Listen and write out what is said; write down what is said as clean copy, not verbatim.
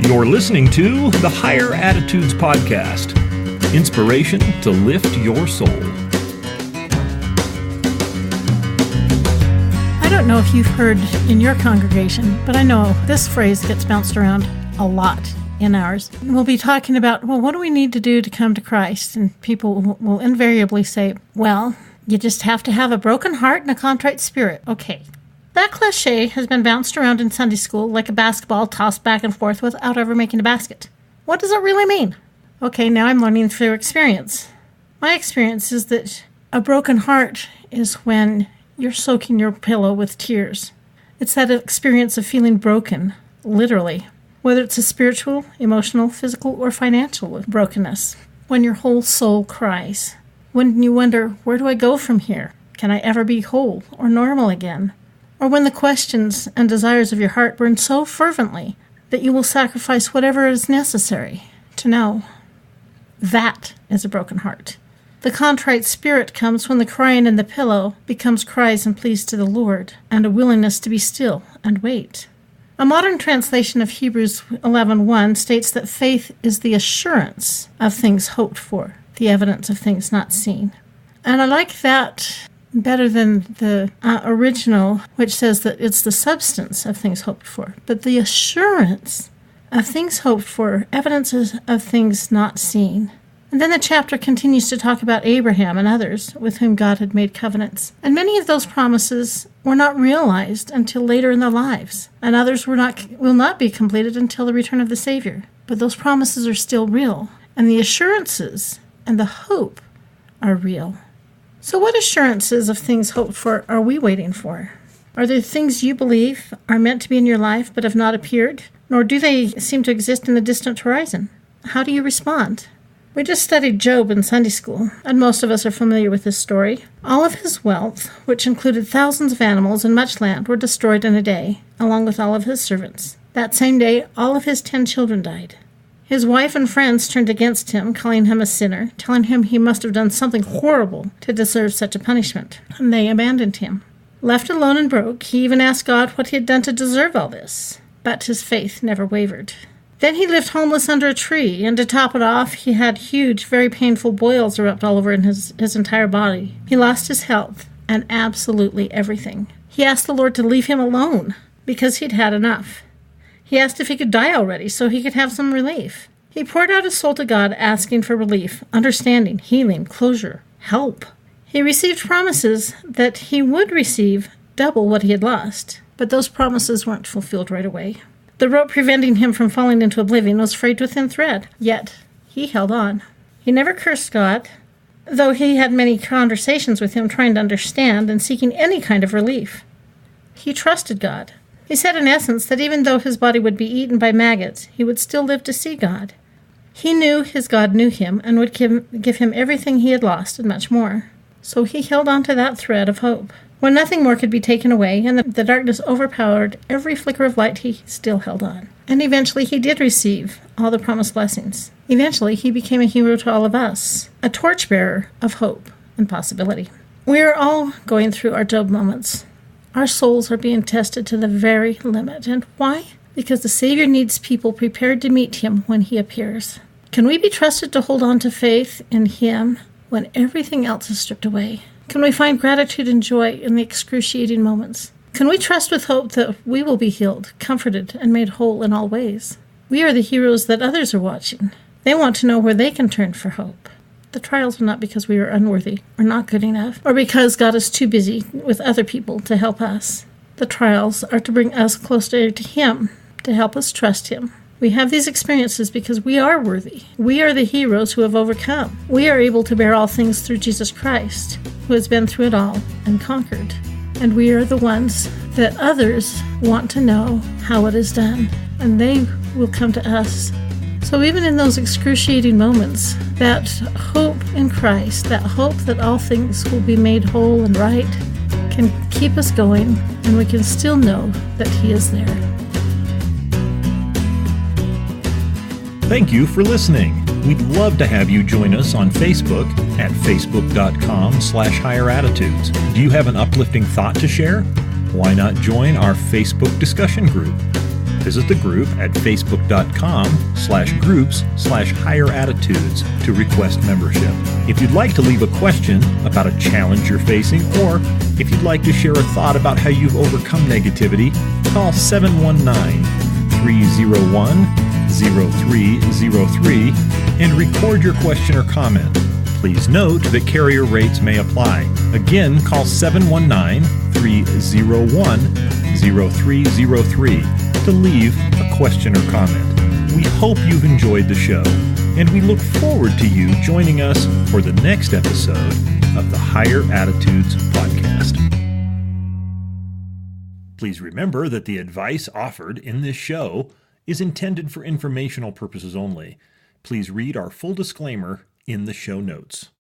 You're listening to the Higher Attitudes Podcast. Inspiration to lift your soul. I don't know if you've heard in your congregation, but I know this phrase gets bounced around a lot in ours. We'll be talking about, well, what do we need to do to come to Christ? And people will invariably say, well, you just have to have a broken heart and a contrite spirit. Okay. That cliche has been bounced around in Sunday school like a basketball tossed back and forth without ever making a basket. What does it really mean? Okay, now I'm learning through experience. My experience is that a broken heart is when you're soaking your pillow with tears. It's that experience of feeling broken, literally, whether it's a spiritual, emotional, physical, or financial brokenness. When your whole soul cries. When you wonder, where do I go from here? Can I ever be whole or normal again? Or when the questions and desires of your heart burn so fervently that you will sacrifice whatever is necessary to know. That is a broken heart. The contrite spirit comes when the crying in the pillow becomes cries and pleas to the Lord and a willingness to be still and wait. A modern translation of Hebrews 11:1 states that faith is the assurance of things hoped for, the evidence of things not seen. And I like that better than the original, which says that it's the substance of things hoped for, but the assurance of things hoped for, evidences of things not seen. And then the chapter continues to talk about Abraham and others with whom God had made covenants. And many of those promises were not realized until later in their lives, and others will not be completed until the return of the Savior. But those promises are still real, and the assurances and the hope are real. So what assurances of things hoped for are we waiting for? Are there things you believe are meant to be in your life but have not appeared? Nor do they seem to exist in the distant horizon? How do you respond? We just studied Job in Sunday school, and most of us are familiar with this story. All of his wealth, which included thousands of animals and much land, were destroyed in a day, along with all of his servants. That same day, all of his 10 children died. His wife and friends turned against him, calling him a sinner, telling him he must have done something horrible to deserve such a punishment, and they abandoned him. Left alone and broke, he even asked God what he had done to deserve all this, but his faith never wavered. Then he lived homeless under a tree, and to top it off, he had huge, very painful boils erupt all over in his entire body. He lost his health and absolutely everything. He asked the Lord to leave him alone because he'd had enough. He asked if he could die already so he could have some relief. He poured out his soul to God, asking for relief, understanding, healing, closure, help. He received promises that he would receive double what he had lost, but those promises weren't fulfilled right away. The rope preventing him from falling into oblivion was frayed with thin thread, yet he held on. He never cursed God, though he had many conversations with him trying to understand and seeking any kind of relief. He trusted God. He said in essence that even though his body would be eaten by maggots, he would still live to see God. He knew his God knew him and would give him everything he had lost and much more. So he held on to that thread of hope. When nothing more could be taken away and the darkness overpowered every flicker of light, he still held on. And eventually he did receive all the promised blessings. Eventually he became a hero to all of us, a torchbearer of hope and possibility. We are all going through our Job moments. Our souls are being tested to the very limit. And why? Because the Savior needs people prepared to meet him when he appears. Can we be trusted to hold on to faith in him when everything else is stripped away? Can we find gratitude and joy in the excruciating moments? Can we trust with hope that we will be healed, comforted, and made whole in all ways? We are the heroes that others are watching. They want to know where they can turn for hope. The trials are not because we are unworthy or not good enough, or because God is too busy with other people to help us. The trials are to bring us closer to him, to help us trust him. We have these experiences because we are worthy. We are the heroes who have overcome. We are able to bear all things through Jesus Christ, who has been through it all and conquered. And we are the ones that others want to know how it is done, and they will come to us. So even in those excruciating moments, that hope in Christ, that hope that all things will be made whole and right, can keep us going, and we can still know that he is there. Thank you for listening. We'd love to have you join us on Facebook at facebook.com/higher-attitudes. Do you have an uplifting thought to share? Why not join our Facebook discussion group? Visit the group at facebook.com/groups/higher-attitudes to request membership. If you'd like to leave a question about a challenge you're facing, or if you'd like to share a thought about how you've overcome negativity, call 719-301-0303 and record your question or comment. Please note that carrier rates may apply. Again, call 719-301-0303 to leave a question or comment. We hope you've enjoyed the show, and we look forward to you joining us for the next episode of the Higher Attitudes podcast. Please remember that the advice offered in this show is intended for informational purposes only. Please read our full disclaimer in the show notes.